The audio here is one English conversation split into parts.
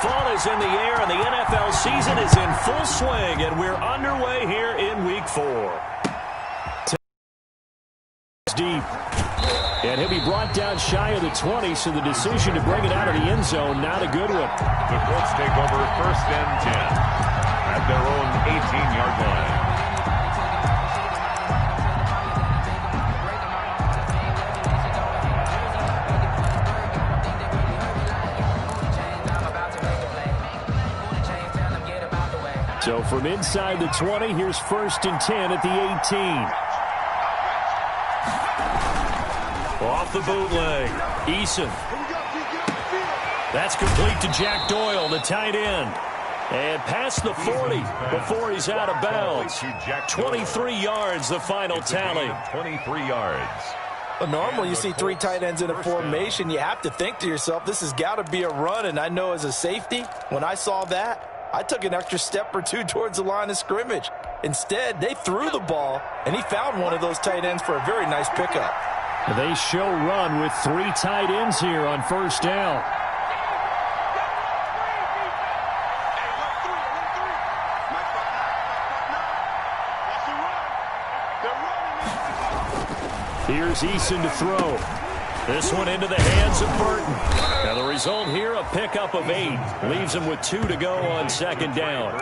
Fall is in the air, and the NFL season is in full swing, and we're underway here in Week 4. Deep. And he'll be brought down shy of the 20, so the decision to bring it out of the end zone, not a good one. The Colts take over 1st and 10 at their own 18-yard line. So from inside the 20, here's 1st and 10 at the 18. Off the bootleg, Eason. That's complete to Jack Doyle, the tight end. And past the 40 before he's out of bounds. 23 yards, the final tally. 23 yards. Well, normally you see 3 tight ends in a formation. You have to think to yourself, this has got to be a run. And I know as a safety, when I saw that, I took an extra step or 2 towards the line of scrimmage. Instead, they threw the ball, and he found one of those tight ends for a very nice pickup. They show run with 3 tight ends here on 1st down. Here's Eason to throw. This one into the hands of Burton. Now the result here, a pickup of 8. Leaves him with 2 to go on 2nd down.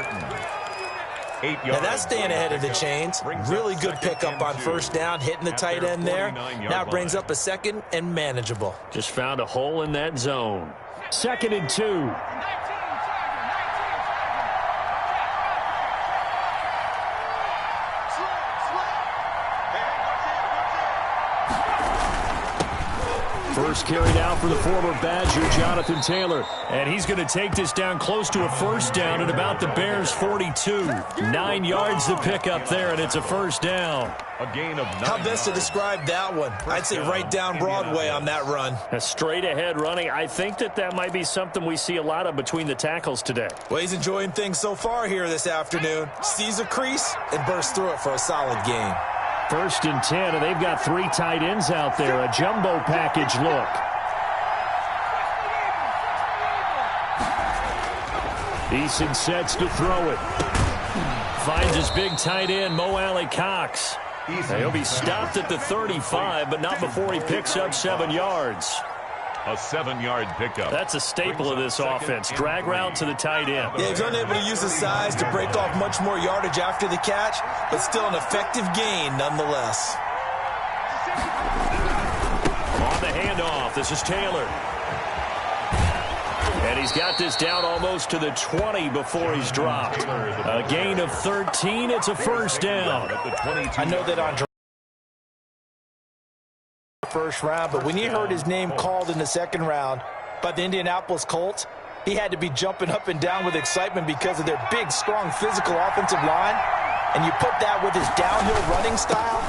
Now that's staying ahead of the chains. Really good pickup on 1st down, hitting the tight end there. Now it brings up a 2nd and manageable. Just found a hole in that zone. 2nd and 2. First carried out for the former Badger, Jonathan Taylor. And he's going to take this down close to a 1st down at about the Bears' 42. 9 yards to pick up there, and it's a 1st down. A gain of 9. How best to describe that one? I'd say right down Broadway on that run. A straight ahead running. I think that might be something we see a lot of between the tackles today. Well, he's enjoying things so far here this afternoon. Sees a crease and bursts through it for a solid gain. 1st and 10, and they've got 3 tight ends out there. A jumbo package look. Eason sets to throw it. Finds his big tight end, Mo Alley-Cox. He'll be stopped at the 35, but not before he picks up 7 yards. A 7-yard pickup. That's a staple of this offense. Drag route to the tight end. Yeah, he's unable to use his size to break off much more yardage after the catch, but still an effective gain nonetheless. On the handoff, this is Taylor. And he's got this down almost to the 20 before he's dropped. A gain of 13. It's a 1st down. I know that on 1st round, but when he heard his name called in the 2nd round by the Indianapolis Colts, he had to be jumping up and down with excitement because of their big, strong, physical offensive line. And you put that with his downhill running style,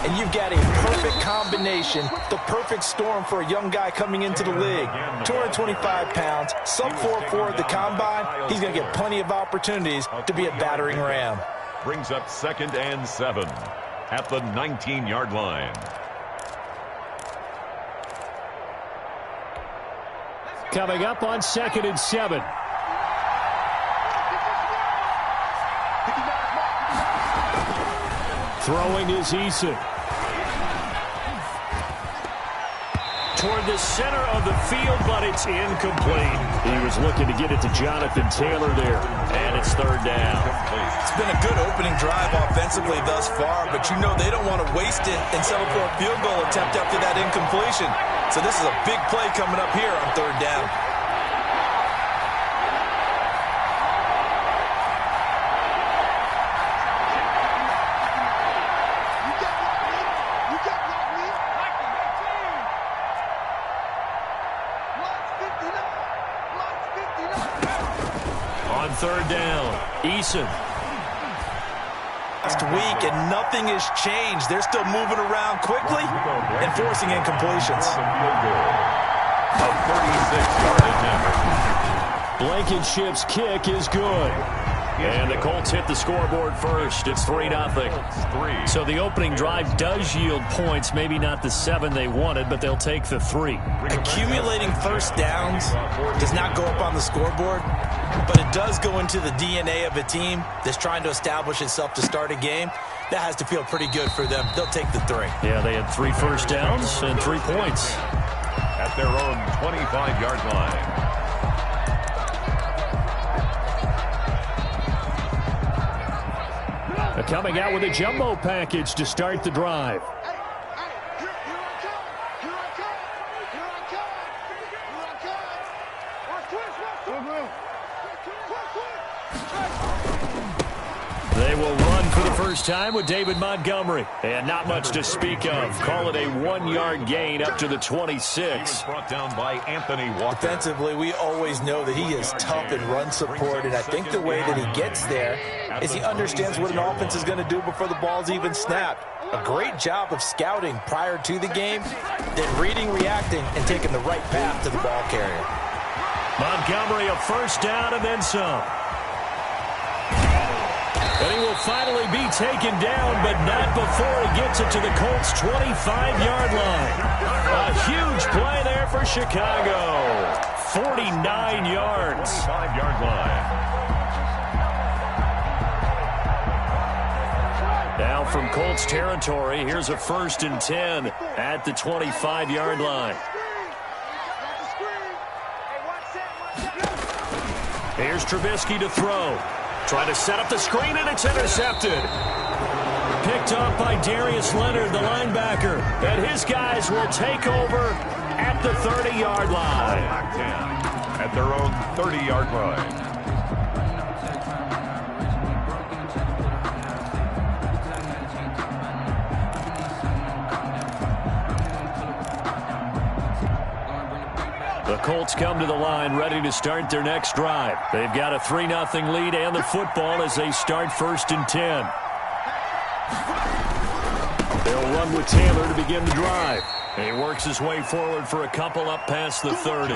and you've got a perfect combination, the perfect storm for a young guy coming into the league. 225 pounds, sub 4.4 at the combine. He's going to get plenty of opportunities to be a battering ram. Brings up 2nd and 7 at the 19-yard line. Coming up on 2nd and 7. Throwing is Eason. Toward the center of the field, but it's incomplete. He was looking to get it to Jonathan Taylor there, and it's 3rd down. It's been a good opening drive offensively thus far, but you know they don't want to waste it and settle for a field goal attempt after that incompletion. So this is a big play coming up here on 3rd down. On 3rd down, Eason. Last week, and nothing has changed. They're still moving around quickly and forcing incompletions. A 36-yard attempt. Blankenship's kick is good. And the Colts hit the scoreboard first. It's 3-0. So the opening drive does yield points. Maybe not the 7 they wanted, but they'll take the 3. Accumulating first downs does not go up on the scoreboard, but it does go into the DNA of a team that's trying to establish itself to start a game. That has to feel pretty good for them. They'll take the 3. Yeah, they had 3 first downs and 3 points. At their own 25-yard line. Coming out with a jumbo package to start the drive. They will run for the first time with David Montgomery. And not much to speak of. Call it a 1-yard gain up to the 26. Brought down by Anthony Walker. Defensively, we always know that he is tough in run support, and I think the way that he gets there is he understands what an offense is going to do before the ball's even snapped. A great job of scouting prior to the game, then reading, reacting, and taking the right path to the ball carrier. Montgomery a first down and then some. And he will finally be taken down, but not before he gets it to the Colts' 25-yard line. A huge play there for Chicago. 49 yards. 25-yard line. Now from Colts territory, here's a 1st and 10 at the 25-yard line. Here's Trubisky to throw. Trying to set up the screen, and it's intercepted. Picked up by Darius Leonard, the linebacker. And his guys will take over at the 30-yard line. At their own 30-yard line. The Colts come to the line ready to start their next drive. They've got a 3-0 lead and the football as they start 1st and 10. They'll run with Taylor to begin the drive. And he works his way forward for a couple up past the 30.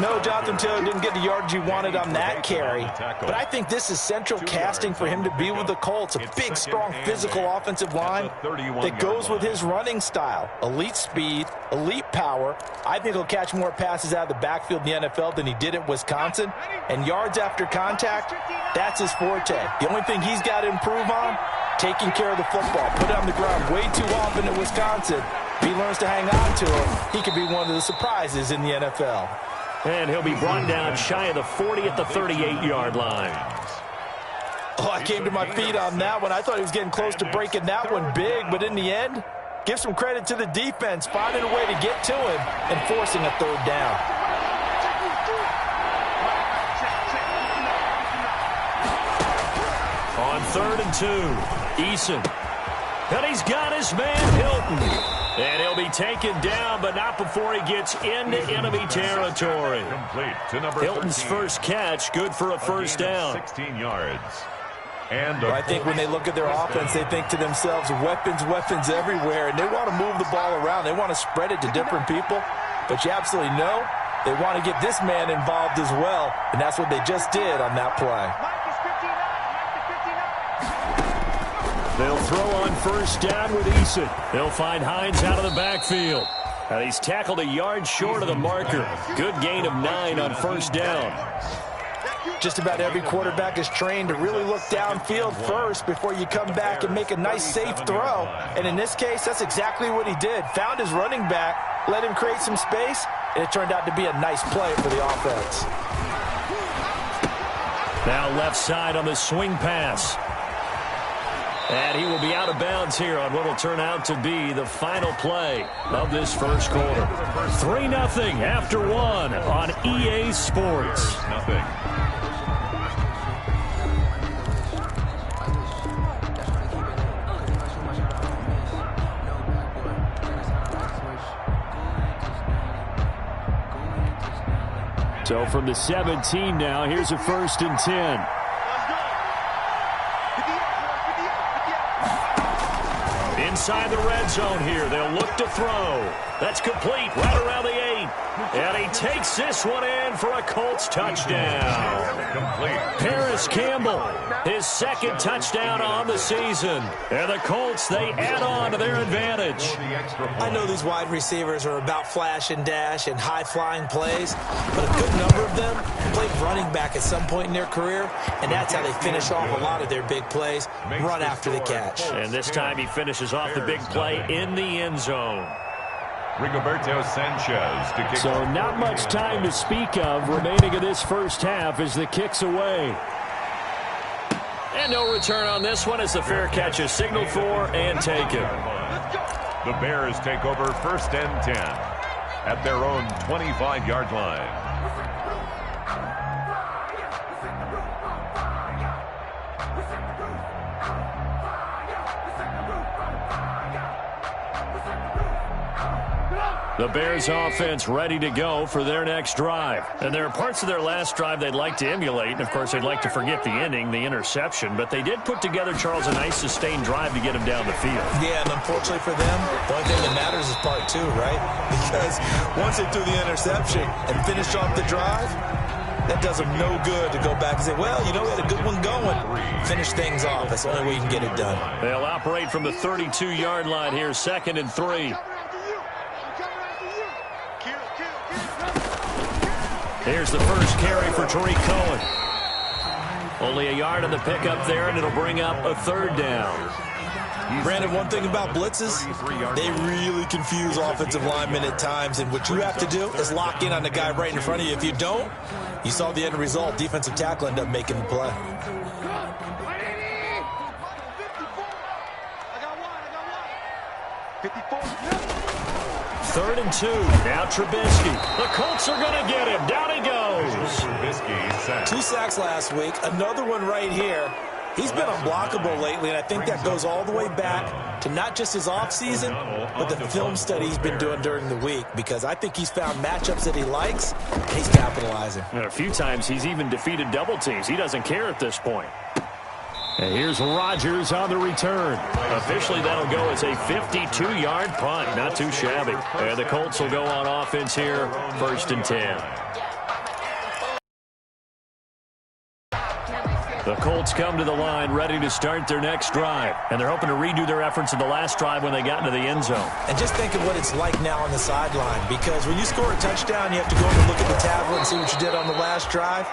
No, Jonathan Taylor didn't get the yardage he wanted on that carry. But I think this is central casting for him to be with the Colts. A big, strong, physical offensive line that goes with his running style. Elite speed, elite power. I think he'll catch more passes out of the backfield in the NFL than he did at Wisconsin. And yards after contact, that's his forte. The only thing he's got to improve on, taking care of the football. Put it on the ground way too often at Wisconsin. If he learns to hang on to it, he could be one of the surprises in the NFL. And he'll be brought down shy of the 40 at the 38-yard line. Oh, I came to my feet on that one. I thought he was getting close to breaking that one big, but in the end, give some credit to the defense, finding a way to get to him and forcing a 3rd down. On 3rd and 2, Eason. And he's got his man, Hilton. And he'll be taken down, but not before he gets into enemy territory. Hilton's first catch, good for a 1st down. 16 yards. And I think when they look at their offense, they think to themselves, weapons, weapons everywhere, and they want to move the ball around. They want to spread it to different people, but you absolutely know they want to get this man involved as well, and that's what they just did on that play. They'll throw on 1st down with Eason. They'll find Hines out of the backfield. And he's tackled a yard short of the marker. Good gain of 9 on 1st down. Just about every quarterback is trained to really look downfield first before you come back and make a nice, safe throw. And in this case, that's exactly what he did. Found his running back, let him create some space, and it turned out to be a nice play for the offense. Now left side on the swing pass. And he will be out of bounds here on what will turn out to be the final play of this first quarter. 3-0 after 1 on EA Sports. So from the 17 now, here's a 1st and 10. Inside the red zone here. They'll look to throw. That's complete right around the 8. And he takes this one in for a Colts touchdown. Complete. Paris Campbell, his second touchdown on the season. And the Colts, they add on to their advantage. I know these wide receivers are about flash and dash and high-flying plays, but a good number of them played running back at some point in their career, and that's how they finish off a lot of their big plays, run after the catch. And this time he finishes off the big play in the end zone. Rigoberto Sanchez to kick. So not much time to speak of remaining in this first half as the kick's away. And no return on this one as the fair catch is signaled for and taken. The Bears take over first and 10 at their own 25-yard line. The Bears offense ready to go for their next drive. And there are parts of their last drive they'd like to emulate. And, of course, they'd like to forget the ending, the interception. But they did put together, Charles, a nice sustained drive to get him down the field. Yeah, and unfortunately for them, the only thing that matters is part 2, right? Because once they threw the interception and finished off the drive, that does them no good to go back and say, well, you know, we had a good one going. Finish things off. That's the only way you can get it done. They'll operate from the 32-yard line here, 2nd and 3. Here's the first carry for Tariq Cohen. Only a yard on the pickup there, and it'll bring up a 3rd down. Brandon, one thing about blitzes, they really confuse offensive linemen at times, and what you have to do is lock in on the guy right in front of you. If you don't, you saw the end result. Defensive tackle ended up making the play. Third and 2. Now Trubisky. The Colts are going to get him. Down he goes. Trubisky 2 sacks last week. Another one right here. He's been unblockable lately, and I think that goes all the way back to not just his offseason, but the film study he's been doing during the week, because I think he's found matchups that he likes, and he's capitalizing. And a few times he's even defeated double teams. He doesn't care at this point. And here's Rodgers on the return. Officially, that'll go as a 52-yard punt. Not too shabby. And the Colts will go on offense here, 1st and 10. The Colts come to the line ready to start their next drive. And they're hoping to redo their efforts in the last drive when they got into the end zone. And just think of what it's like now on the sideline, because when you score a touchdown, you have to go and look at the tablet and see what you did on the last drive.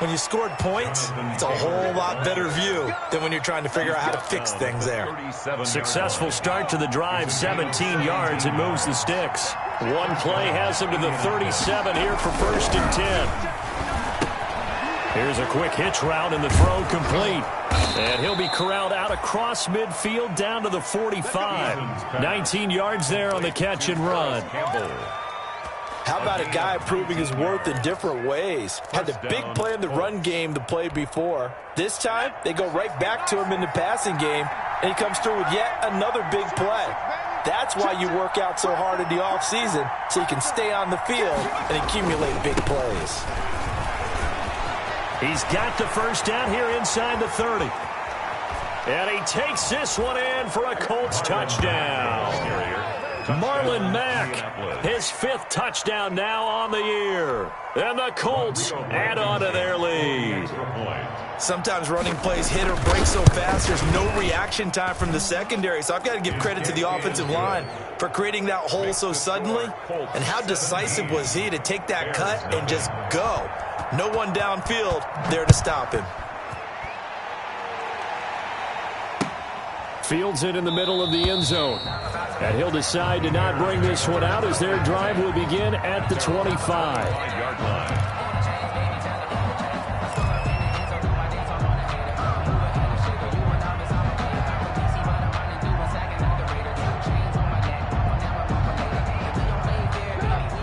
When you scored points, it's a whole lot better view than when you're trying to figure out how to fix things there. Successful start to the drive, 17 yards, and moves the sticks. One play has him to the 37 here for 1st and 10. Here's a quick hitch route, and the throw complete. And he'll be corralled out across midfield down to the 45. 19 yards there on the catch and run. How about a guy proving his worth in different ways? Had the big play in the run game the play before. This time, they go right back to him in the passing game, and he comes through with yet another big play. That's why you work out so hard in the offseason, so you can stay on the field and accumulate big plays. He's got the 1st down here inside the 30. And he takes this one in for a Colts touchdown. Marlon Mack, his 5th touchdown now on the year. And the Colts add on to their lead. Sometimes running plays hit or break so fast, there's no reaction time from the secondary. So I've got to give credit to the offensive line for creating that hole so suddenly. And how decisive was he to take that cut and just go? No one downfield there to stop him. Fields it in the middle of the end zone. And he'll decide to not bring this one out as their drive will begin at the 25.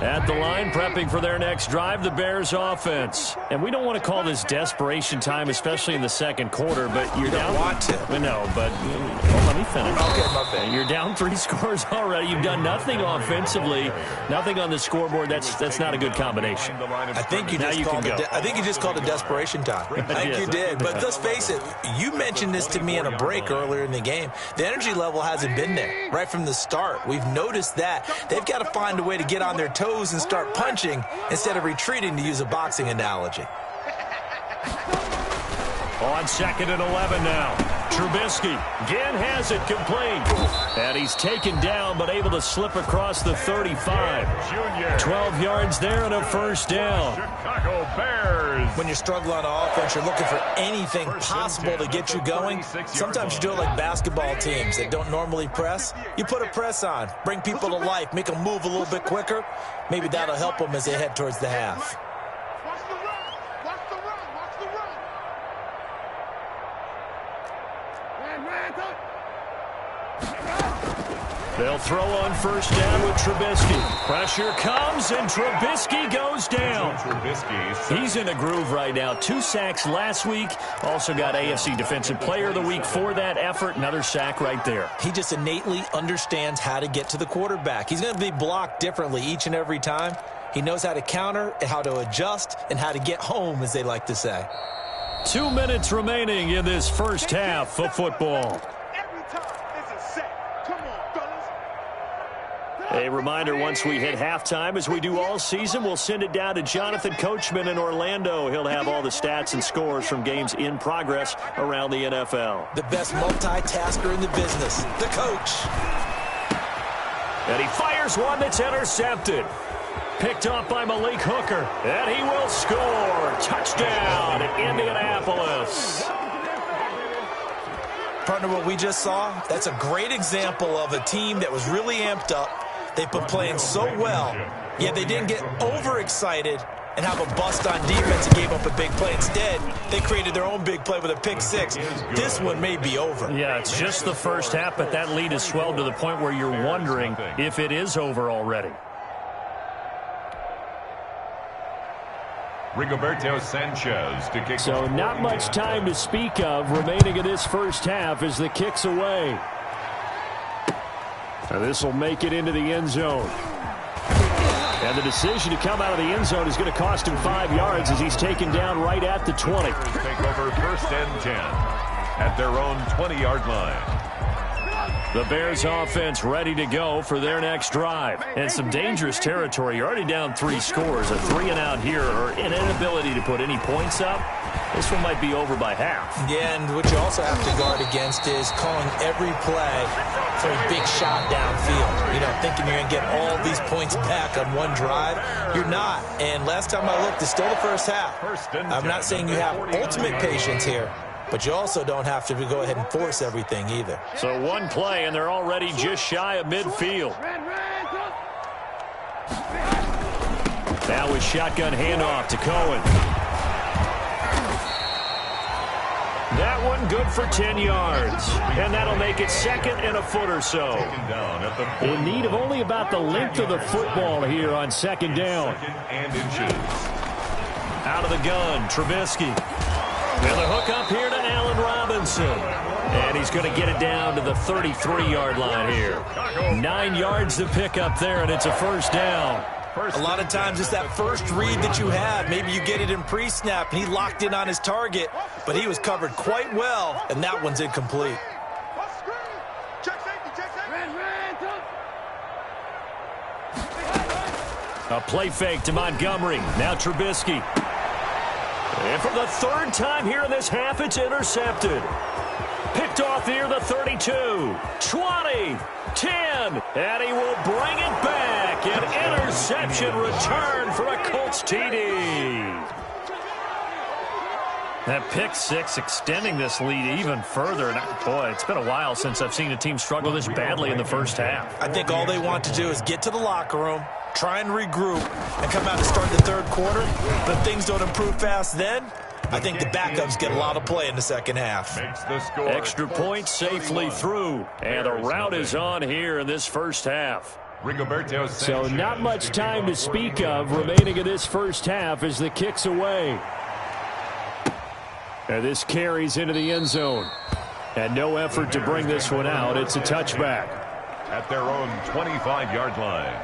At the line again, prepping for their next drive, the Bears offense. And we don't want to call this desperation time, especially in the second quarter, but you're down. You want to. No, but let me finish. Okay, my bad. You're down 3 scores already. You've done nothing offensively, nothing on the scoreboard. That's not a good combination. I think you just called it desperation time. I think you did. But let's face it, you mentioned this to me in a break earlier in the game. The energy level hasn't been there right from the start. We've noticed that. They've got to find a way to get on their toes and start punching instead of retreating, to use a boxing analogy. On 2nd and 11 now. Trubisky again has it complete. And he's taken down but able to slip across the 35. 12 yards there and a first down. Chicago Bears. When you struggle on offense, you're looking for anything possible to get you going. Sometimes you do it like basketball teams that don't normally press. You put a press on, bring people to life, make them move a little bit quicker. Maybe that'll help them as they head towards the half. They'll throw on first down with Trubisky. Pressure comes, and Trubisky goes down. He's in a groove right now. 2 sacks last week. Also got AFC Defensive Player of the Week for that effort. Another sack right there. He just innately understands how to get to the quarterback. He's going to be blocked differently each and every time. He knows how to counter, how to adjust, and how to get home, as they like to say. 2 minutes remaining in this first half of football. A reminder, once we hit halftime, as we do all season, we'll send it down to Jonathan Coachman in Orlando. He'll have all the stats and scores from games in progress around the NFL. The best multitasker in the business, the coach. And he fires one that's intercepted. Picked off by Malik Hooker. And he will score. Touchdown in Indianapolis. Partner, what we just saw, that's a great example of a team that was really amped up. They've been playing so well, yet they didn't get overexcited and have a bust on defense and gave up a big play. Instead, they created their own big play with a pick six. This one may be over. Yeah, it's just the first half, but that lead has swelled to the point where you're wondering if it is over already. Rigoberto Sanchez to kick. So not much time to speak of remaining in this first half as the kick's away. And this will make it into the end zone. And the decision to come out of the end zone is going to cost him 5 yards as he's taken down right at the 20. Take over 1st and 10 at their own 20-yard line. The Bears offense ready to go for their next drive. And some dangerous territory. You're already down 3 scores. A 3-and-out here, or an inability to put any points up. This one might be over by half. Yeah, and what you also have to guard against is calling every play for a big shot downfield. You know, thinking you're going to get all these points back on one drive. You're not. And last time I looked, it's still the first half. I'm not saying you have ultimate patience here, but you also don't have to go ahead and force everything either. So one play, and they're already just shy of midfield. Now with shotgun handoff to Cohen. That one good for 10 yards. And that'll make it 2nd and a foot or so. In need of only about the length of the football here on 2nd down. Out of the gun, Trubisky. And the hook up here to Allen Robinson. And he's going to get it down to the 33-yard line here. 9 yards to pick up there, and it's a first down. A lot of times it's that first read that you have. Maybe you get it in pre-snap, and he locked in on his target, but he was covered quite well, and that one's incomplete. A play fake to Montgomery. Now Trubisky. And for the 3rd time here in this half, it's intercepted. Picked off near the 32, 20, 10, and he will bring it back. An interception return for a Colts TD. That pick six extending this lead even further. And boy, it's been a while since I've seen a team struggle this badly in the first half. I think all they want to do is get to the locker room, try and regroup, and come out and start the 3rd quarter. But if things don't improve fast then, I think the backups get a lot of play in the 2nd half. Extra point safely through. And the route is on here in this first half. Rigoberto So Sanchez not much time to speak of remaining in this first half as the kick's away. And this carries into the end zone. And no effort to bring this one out. It's a touchback. At their own 25-yard line.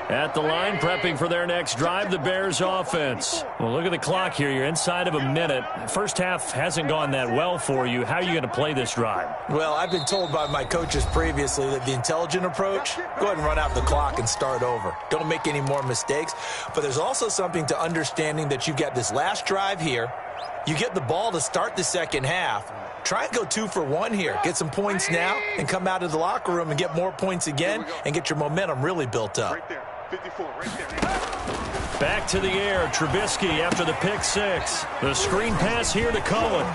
At the line, prepping for their next drive, the Bears offense. Well, look at the clock here. You're inside of a minute. First half hasn't gone that well for you. How are you going to play this drive? Well, I've been told by my coaches previously that the intelligent approach, go ahead and run out the clock and start over. Don't make any more mistakes. But there's also something to understanding that you get this last drive here. You get the ball to start the second half. Try and go 2 for 1 here. Get some points now and come out of the locker room and get more points again and get your momentum really built up. Right there. 54, right there. Back to the air, Trubisky after the pick six. The screen pass here to Cohen.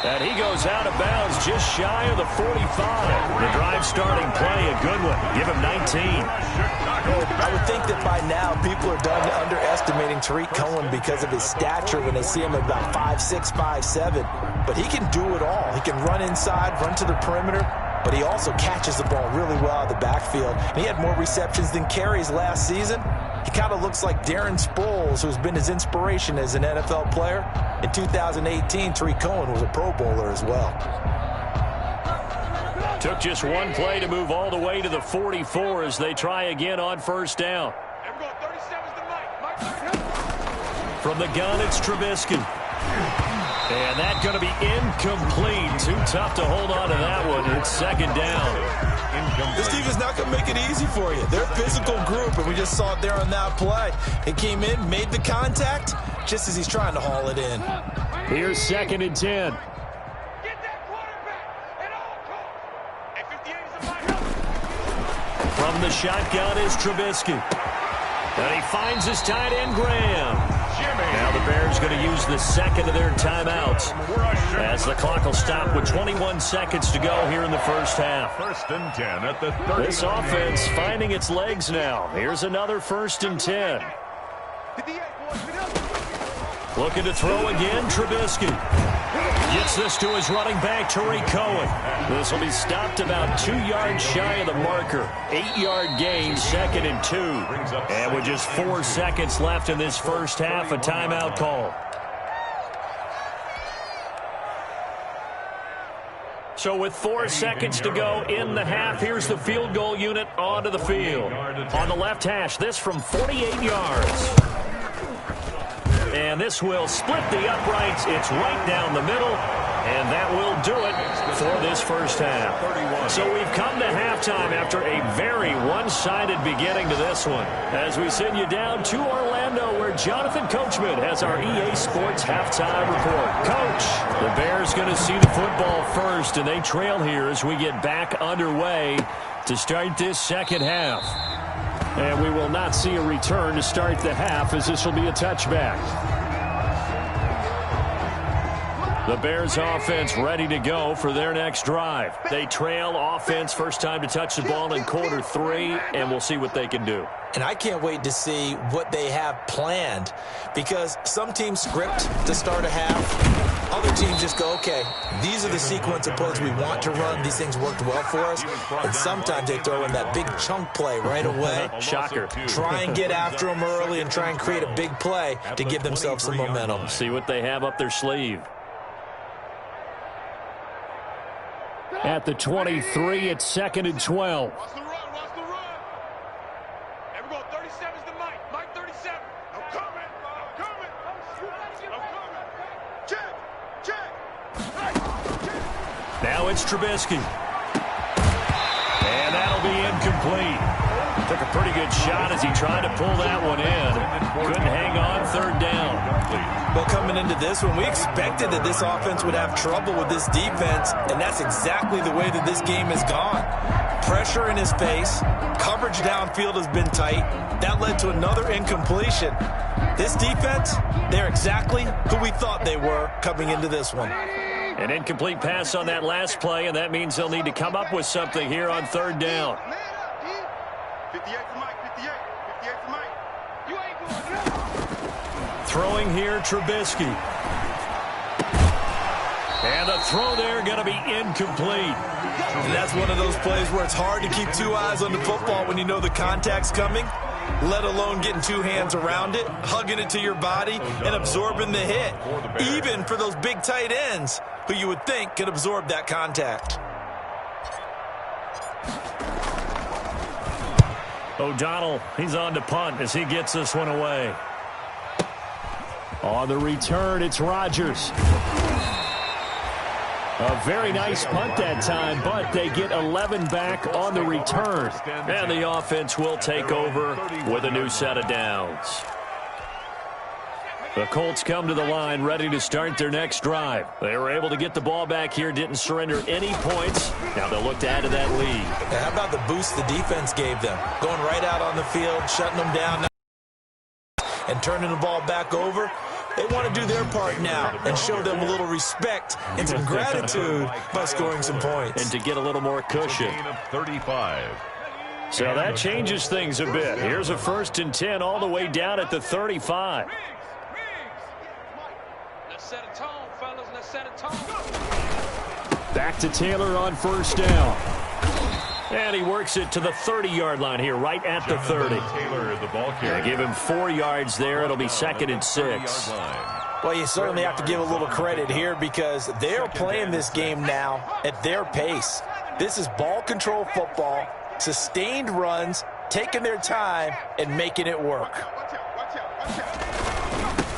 And he goes out of bounds just shy of the 45. The drive starting play, a good one. Give him 19. I would think that by now people are done underestimating Tariq Cohen because of his stature when they see him at about 5'6", 5'7". But he can do it all. He can run inside, run to the perimeter, but he also catches the ball really well out of the backfield. And he had more receptions than carries last season. He kind of looks like Darren Sproles, who's been his inspiration as an NFL player. In 2018, Tariq Cohen was a Pro Bowler as well. Took just one play to move all the way to the 44 as they try again on first down. From the gun, it's Trubisky. And that's going to be incomplete. Too tough to hold on to that one. It's second down. This team is not going to make it easy for you. They're a physical group, and we just saw it there on that play. He came in, made the contact, just as he's trying to haul it in. Here's second and 10. From the shotgun is Trubisky. And he finds his tight end, Graham. Now the Bears going to use the second of their timeouts as the clock will stop with 21 seconds to go here in the first half. First and 10 at the 30. This offense finding its legs now. Here's another first and 10. Looking to throw again, Trubisky. Gets this to his running back, Tariq Cohen. This will be stopped about 2 yards shy of the marker. 8-yard gain, second and 2. And with just 4 seconds left in this first half, a timeout call. So with 4 seconds to go in the half, here's the field goal unit onto the field. On the left hash, this from 48 yards. And this will split the uprights. It's right down the middle. And that will do it for this first half. So we've come to halftime after a very one-sided beginning to this one. As we send you down to Orlando, where Jonathan Coachman has our EA Sports halftime report. Coach, the Bears going to see the football first, and they trail here as we get back underway to start this second half. And we will not see a return to start the half, as this will be a touchback. The Bears offense ready to go for their next drive. They trail offense, first time to touch the ball in quarter 3, and we'll see what they can do. And I can't wait to see what they have planned, because some teams script to start a half. Other teams just go, okay, these are the sequence of plays we want to run. These things worked well for us. And sometimes they throw in that big chunk play right away. Shocker. Try and get after them early and try and create a big play to give themselves some momentum. See what they have up their sleeve. At the 23, it's second and 12. Watch the run, watch the run. And we're going 37's the Mike. Mike 37. I'm coming. I'm coming. I'm coming. Check. Check. Now it's Trubisky. And that'll be incomplete. Took a pretty good shot as he tried to pull that one in. Couldn't hang on, third down. Well, coming into this one, we expected that this offense would have trouble with this defense, and that's exactly the way that this game has gone. Pressure in his face, coverage downfield has been tight. That led to another incompletion. This defense, they're exactly who we thought they were coming into this one. An incomplete pass on that last play, and that means they'll need to come up with something here on third down. 58 for Mike, 58. Throwing here, Trubisky. And the throw there going to be incomplete. And that's one of those plays where it's hard to keep two eyes on the football when you know the contact's coming, let alone getting two hands around it, hugging it to your body, and absorbing the hit, even for those big tight ends who you would think could absorb that contact. O'Donnell, he's on to punt as he gets this one away. On the return, it's Rodgers. A very nice punt that time, but they get 11 back on the return. And the offense will take over with a new set of downs. The Colts come to the line ready to start their next drive. They were able to get the ball back here, didn't surrender any points. Now they'll look to add to that lead. How about the boost the defense gave them? Going right out on the field, shutting them down, and turning the ball back over. They want to do their part now and show them a little respect and some gratitude by scoring some points. And to get a little more cushion. 35. So that changes things a bit. Here's a 1st and 10 all the way down at the 35. Let's set a tone, fellas. Let's set a tone. Back to Taylor on 1st down. And he works it to the 30-yard line here, right at the 30. Taylor, the ball carrier. Give him 4 yards there. It'll be 2nd and 6. Well, you certainly have to give a little credit here because they're playing this game now at their pace. This is ball control football, sustained runs, taking their time, and making it work.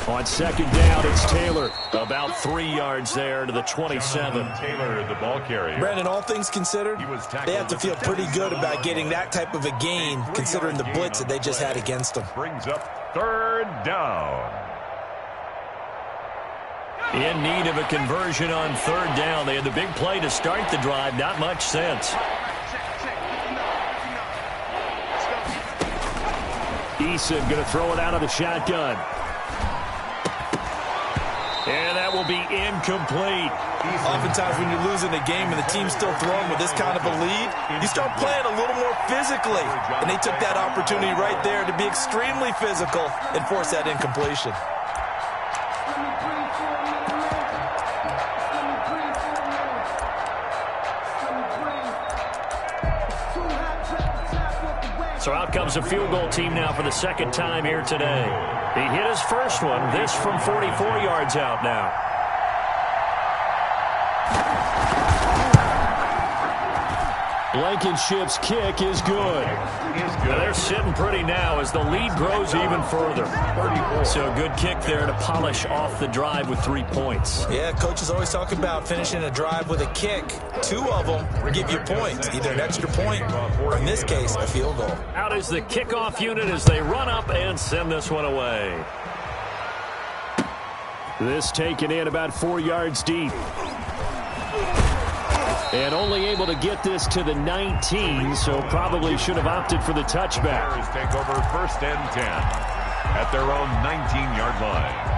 On 2nd down, it's Taylor. About 3 yards there to the 27. Taylor, the ball carrier. Brandon, all things considered, they have to feel pretty good about getting that type of a gain considering the blitz that they just had against them. Brings up 3rd down. In need of a conversion on 3rd down. They had the big play to start the drive. Not much sense. Eason going to throw it out of the shotgun. And that will be incomplete. Oftentimes when you're losing a game and the team's still throwing with this kind of a lead, you start playing a little more physically. And they took that opportunity right there to be extremely physical and force that incompletion. So out comes a field goal team now for the 2nd time here today. He hit his first one. This from 44 yards out now. Blankenship's kick is good. Now they're sitting pretty now as the lead grows even further. So a good kick there to polish off the drive with 3 points. Yeah, coach is always talking about finishing a drive with a kick. 2 of them give you points, either an extra point or, in this case, a field goal. Out is the kickoff unit as they run up and send this one away. This taken in about 4 yards deep. And only able to get this to the 19, so probably should have opted for the touchback. Bears take over 1st and 10 at their own 19-yard line.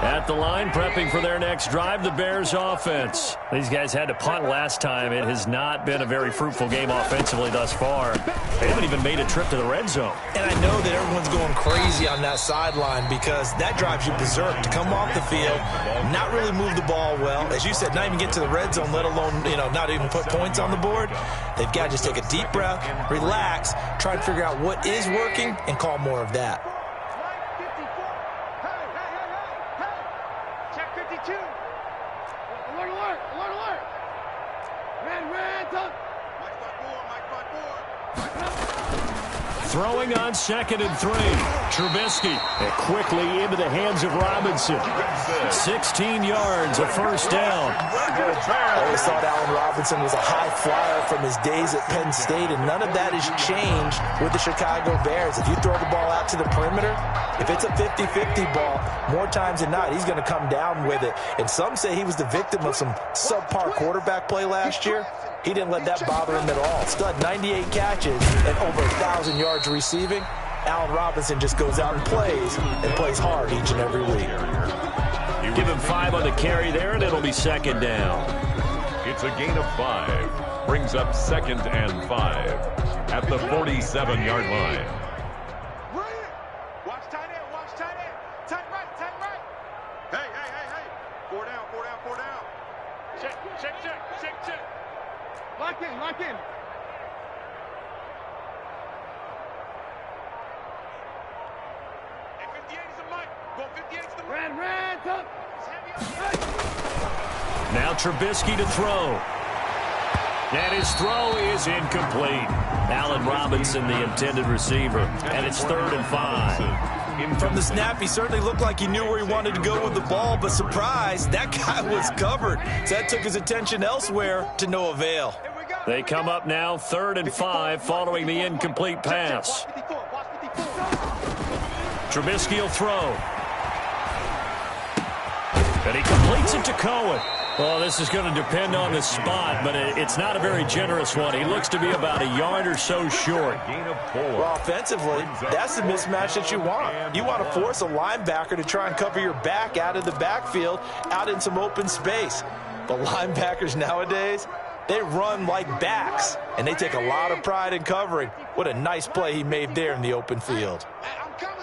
At the line, prepping for their next drive, the Bears offense. These guys had to punt last time. It has not been a very fruitful game offensively thus far. They haven't even made a trip to the red zone. And I know that everyone's going crazy on that sideline because that drives you berserk to come off the field, not really move the ball well. As you said, not even get to the red zone, let alone, not even put points on the board. They've got to just take a deep breath, relax, try to figure out what is working, and call more of that. Throwing on 2nd and 3. Trubisky and quickly into the hands of Robinson. 16 yards, a 1st down. I always thought Allen Robinson was a high flyer from his days at Penn State, and none of that has changed with the Chicago Bears. If you throw the ball out to the perimeter, if it's a 50-50 ball, more times than not, he's going to come down with it. And some say he was the victim of some subpar quarterback play last year. He didn't let that bother him at all. Still had 98 catches and over 1,000 yards receiving. Allen Robinson just goes out and plays hard each and every week. Give him 5 on the carry there, and it'll be 2nd down. It's a gain of 5. Brings up 2nd and 5 at the 47-yard line. Watch tight end. Watch tight end. Tight right. Tight right. Hey. 4 down. 4 down. 4 down. Check. Lock in. And 58 is the mic. Go 58 is the mic. Red, up. Now Trubisky to throw. And his throw is incomplete. Allen Robinson, the intended receiver. And it's 3rd and 5. From the snap, he certainly looked like he knew where he wanted to go with the ball, but surprise, that guy was covered. So that took his attention elsewhere to no avail. They come up now 3rd and 5 following the incomplete pass. Trubisky will throw. And he completes it to Cohen. Well, this is going to depend on the spot, but it's not a very generous one. He looks to be about a yard or so short. Well, offensively, that's the mismatch that you want. You want to force a linebacker to try and cover your back out of the backfield, out in some open space. The linebackers nowadays, they run like backs, and they take a lot of pride in covering. What a nice play he made there in the open field. I'm coming.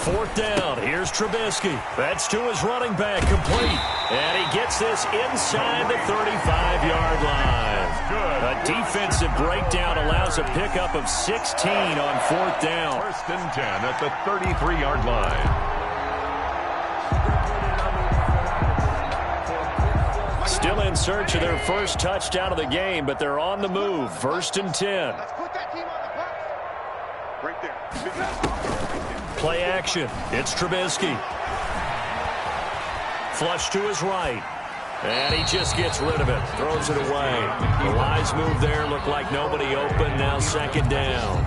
4th down. Here's Trubisky. That's to his running back, complete. And he gets this inside the 35-yard line. A defensive breakdown allows a pickup of 16 on 4th down. 1st and 10 at the 33-yard line. Still in search of their first touchdown of the game, but they're on the move. 1st and 10. Let's put that team on the box. Right there. Play action. It's Trubisky. Flush to his right. And he just gets rid of it. Throws it away. The wise move there. Looked like nobody open. Now 2nd down.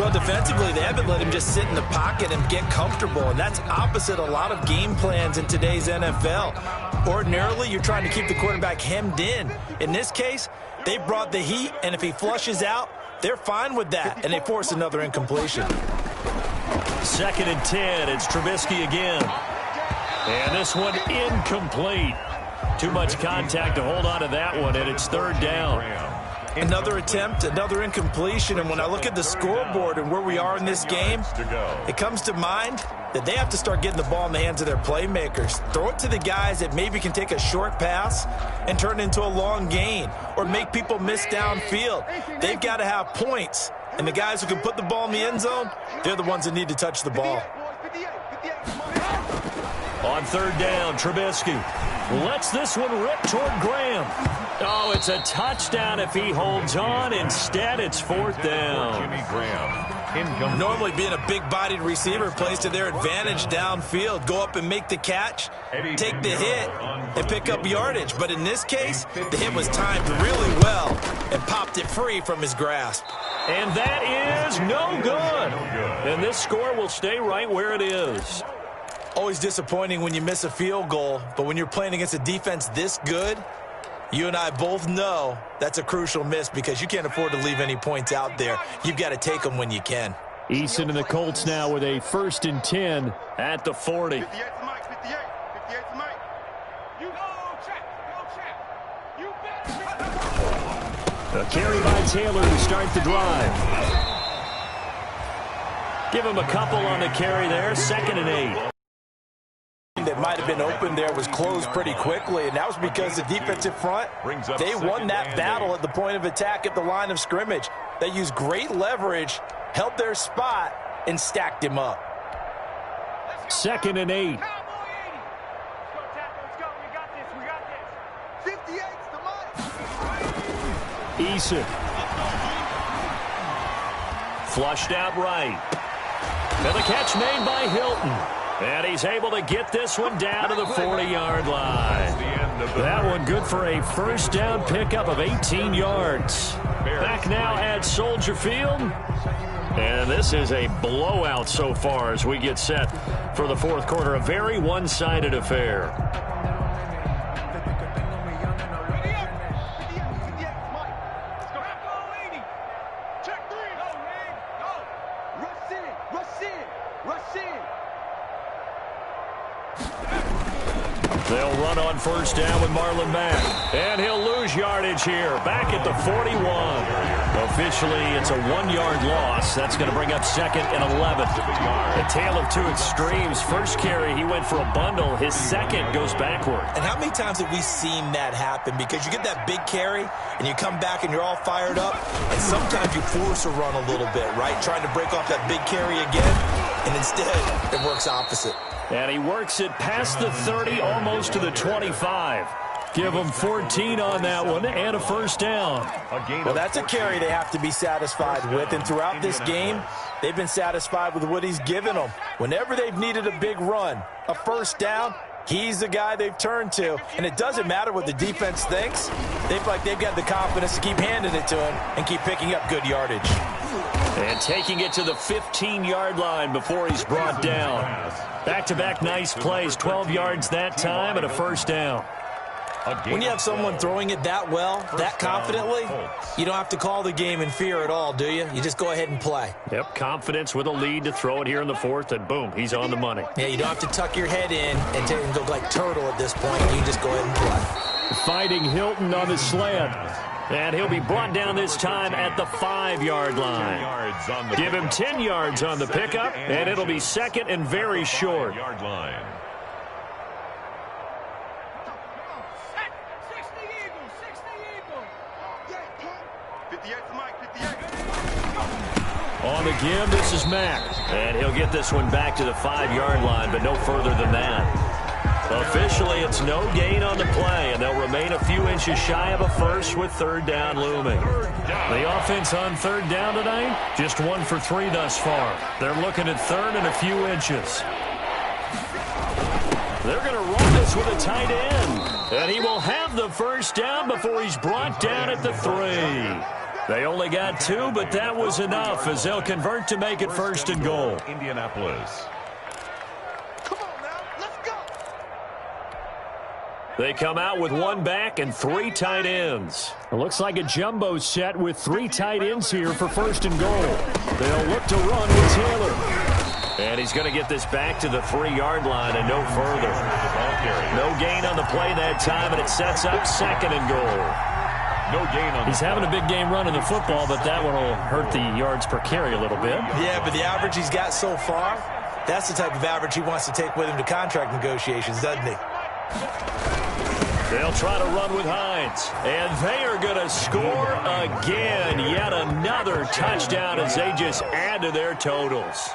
Well, defensively, they haven't let him just sit in the pocket and get comfortable, and that's opposite a lot of game plans in today's NFL. Ordinarily, you're trying to keep the quarterback hemmed in. In this case, they brought the heat, and if he flushes out, they're fine with that, and they force another incompletion. 2nd and 10. It's Trubisky again. And this one incomplete. Too much contact to hold on to that one, and it's 3rd down. Another attempt, another incompletion, and when I look at the scoreboard and where we are in this game, it comes to mind that they have to start getting the ball in the hands of their playmakers. Throw it to the guys that maybe can take a short pass and turn it into a long gain or make people miss downfield. They've got to have points, and the guys who can put the ball in the end zone, they're the ones that need to touch the ball. On 3rd down, Trubisky lets this one rip toward Graham. Oh, it's a touchdown if he holds on. Instead, it's 4th down. Jimmy Graham. Normally being a big-bodied receiver plays to their advantage downfield. Go up and make the catch, take the hit, and pick up yardage. But in this case, the hit was timed really well and popped it free from his grasp. And that is no good. And this score will stay right where it is. Always disappointing when you miss a field goal, but when you're playing against a defense this good, you and I both know that's a crucial miss because you can't afford to leave any points out there. You've got to take them when you can. Easton and the Colts now with a 1st and 10 at the 40. 58 to Mike. 58 to Mike. You go, check. You bet. A carry by Taylor to start the drive. Give him a couple on the carry there. 2nd and 8. That might have been open there was closed pretty quickly, and that was because the defensive front, they won that battle at the point of attack at the line of scrimmage. They used great leverage, held their spot, and stacked him up. 2nd and 8. Let's go. We got this. 58's the mic. Eason. Flushed out right. And the catch made by Hilton. And he's able to get this one down to the 40-yard line. That one good for a 1st down pickup of 18 yards. Back now at Soldier Field. And this is a blowout so far as we get set for the 4th quarter. A very one-sided affair. They'll run on first down with Marlon Mack. And he'll lose yardage here. Back at the 41. Officially, it's a 1-yard loss. That's going to bring up second and 11. A tale of two extremes. First carry, he went for a bundle. His second goes backward. And how many times have we seen that happen? Because you get that big carry, and you come back and you're all fired up, and sometimes you force a run a little bit, right? Trying to break off that big carry again, and instead it works opposite. And he works it past the 30, almost to the 25. Give him 14 on that one and a first down. Well, that's a carry they have to be satisfied with. And throughout this game, they've been satisfied with what he's given them. Whenever they've needed a big run, a first down, he's the guy they've turned to. And it doesn't matter what the defense thinks. They've got the confidence to keep handing it to him and keep picking up good yardage. And taking it to the 15-yard line before he's brought down. Back-to-back nice plays, 12 yards that time and a first down. When you have someone throwing it that well, that confidently, you don't have to call the game in fear at all, do you? You just go ahead and play. Yep, confidence with a lead to throw it here in the fourth, and boom, he's on the money. Yeah, you don't have to tuck your head in and go like turtle at this point. You can just go ahead and play. Fighting Hilton on the slant. And he'll be brought down this time at the 5-yard line. Give him 10 yards on the pickup, and it'll be second and very short. On the give, this is Mack. And he'll get this one back to the 5-yard line, but no further than that. Officially, it's no gain on the play, and they'll remain a few inches shy of a first with third down looming. The offense on third down tonight, just 1 for 3 thus far. They're looking at third and a few inches. They're going to run this with a tight end, and he will have the first down before he's brought down at the 3. They only got 2, but that was enough as they'll convert to make it first and goal. Indianapolis. They come out with 1 back and 3 tight ends. It looks like a jumbo set with 3 tight ends here for first and goal. They'll look to run with Taylor. And he's going to get this back to the 3-yard line and no further. No gain on the play that time, and it sets up second and goal. No gain on. He's having a big game running the football, but that one will hurt the yards per carry a little bit. Yeah, but the average he's got so far, that's the type of average he wants to take with him to contract negotiations, doesn't he? They'll try to run with Hines, and they are going to score again. Yet another touchdown as they just add to their totals.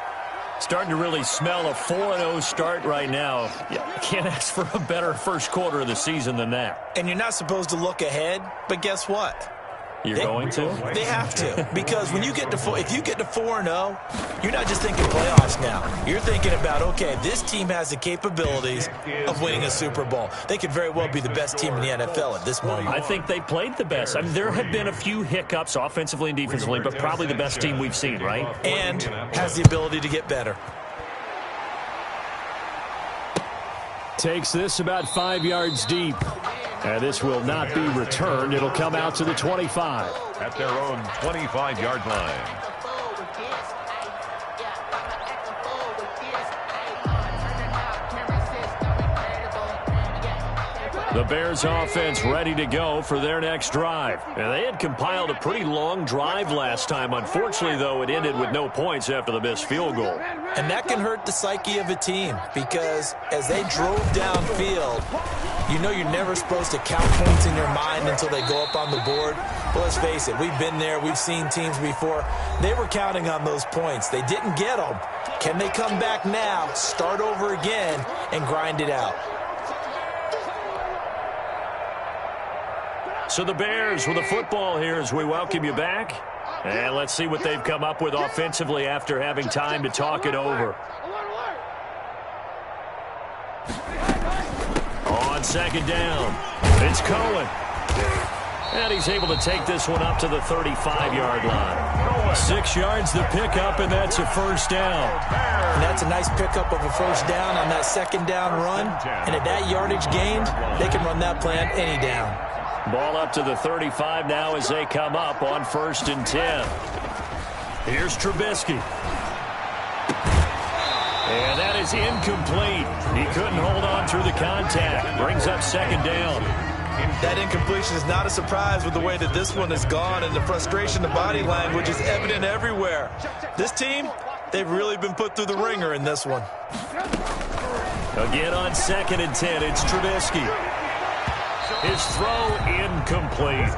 Starting to really smell a 4-0 start right now. You can't ask for a better first quarter of the season than that. And you're not supposed to look ahead, but guess what? You're going to? They have to, because when you get to if you get to 4-0, you're not just thinking playoffs now. You're thinking about, okay, this team has the capabilities of winning a Super Bowl. They could very well be the best team in the NFL at this moment. I think they played the best. I mean, there have been a few hiccups offensively and defensively, but probably the best team we've seen, right? And has the ability to get better. Takes this about 5 yards deep. And this will not be returned. It'll come out to the 25. At their own 25-yard line. The Bears offense ready to go for their next drive. And they had compiled a pretty long drive last time. Unfortunately, though, it ended with no points after the missed field goal. And that can hurt the psyche of a team because as they drove downfield, you know you're never supposed to count points in your mind until they go up on the board. Well, let's face it, we've been there. We've seen teams before. They were counting on those points. They didn't get them. Can they come back now, start over again, and grind it out? So the Bears with the football here as we welcome you back. And let's see what they've come up with offensively after having time to talk it over. On second down, it's Cohen. And he's able to take this one up to the 35-yard line. 6 yards the pickup, and that's a first down. And that's a nice pickup of a first down on that second down run. And at that yardage gained, they can run that play on any down. Ball up to the 35 now as they come up on 1st and 10. Here's Trubisky. And that that is incomplete. He couldn't hold on through the contact. Brings up second down. That incompletion is not a surprise with the way that this one has gone, and the frustration, the body language is evident everywhere. This team, they've really been put through the ringer in this one. Again on 2nd and 10, it's Trubisky. His throw incomplete.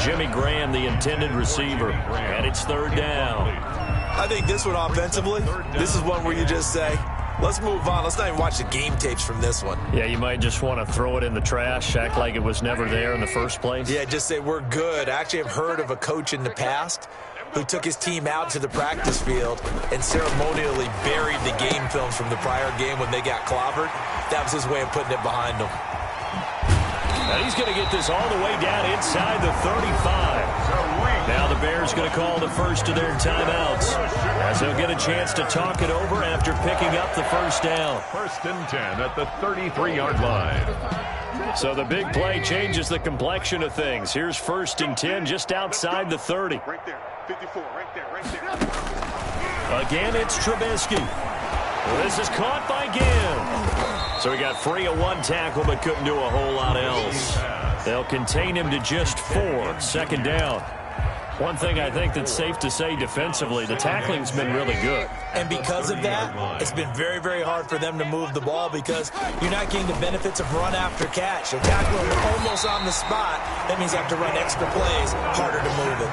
Jimmy Graham, the intended receiver, and it's 3rd down. I think this one offensively, this is one where you just say, let's move on. Let's not even watch the game tapes from this one. Yeah, you might just want to throw it in the trash, act like it was never there in the first place. Yeah, just say we're good. I actually have heard of a coach in the past who took his team out to the practice field and ceremonially buried the game films from the prior game when they got clobbered. That was his way of putting it behind them. And he's going to get this all the way down inside the 35. Now the Bears going to call the first of their timeouts as they'll get a chance to talk it over after picking up the first down. 1st and 10 at the 33-yard line. So the big play changes the complexion of things. Here's 1st and 10 just outside the 30. Right there. 54, right there. Again, it's Trubisky. This is caught by Gibb. So he got free of one tackle but couldn't do a whole lot else. They'll contain him to just 4. 2nd down. One thing I think that's safe to say defensively, the tackling's been really good. And because of that, it's been very, very hard for them to move the ball because you're not getting the benefits of run after catch. You're tackling almost on the spot. That means you have to run extra plays, harder to move it.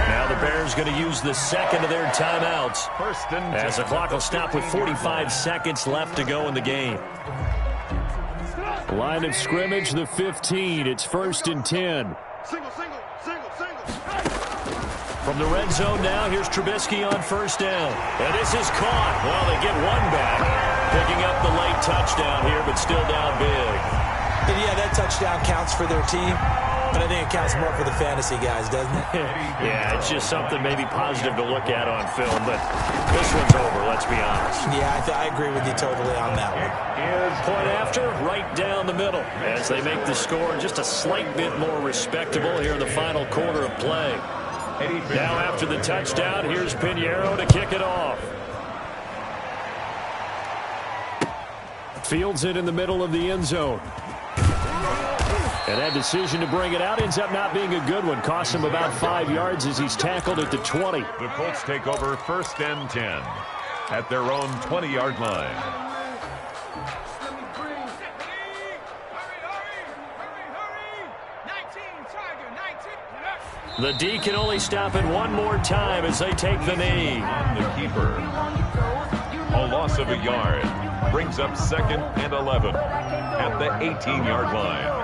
Now the Bears going to use the second of their timeouts 1st and 10. as the clock will stop with 45 seconds left to go in the game. Line of scrimmage, the 15. It's 1st and 10. Single. From the red zone now, here's Trubisky on 1st down. And this is caught. Well, they get one back. Picking up the late touchdown here, but still down big. And yeah, that touchdown counts for their team, but I think it counts more for the fantasy guys, doesn't it? Yeah, it's just something maybe positive to look at on film, but this one's over, let's be honest. Yeah, I agree with you totally on that one. Point after, right down the middle, as they make the score just a slight bit more respectable here in the final quarter of play. Now after the touchdown, here's Pinheiro to kick it off. Fields it in the middle of the end zone. And that decision to bring it out ends up not being a good one. Costs him about 5 yards as he's tackled at the 20. The Colts take over 1st and 10 at their own 20-yard line. The D can only stop it one more time as they take the knee. On the keeper. A loss of a yard. Brings up 2nd and 11 at the 18-yard line.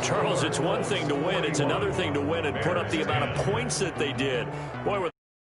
Charles, it's one thing to win. It's another thing to win and put up the amount of points that they did. Boy,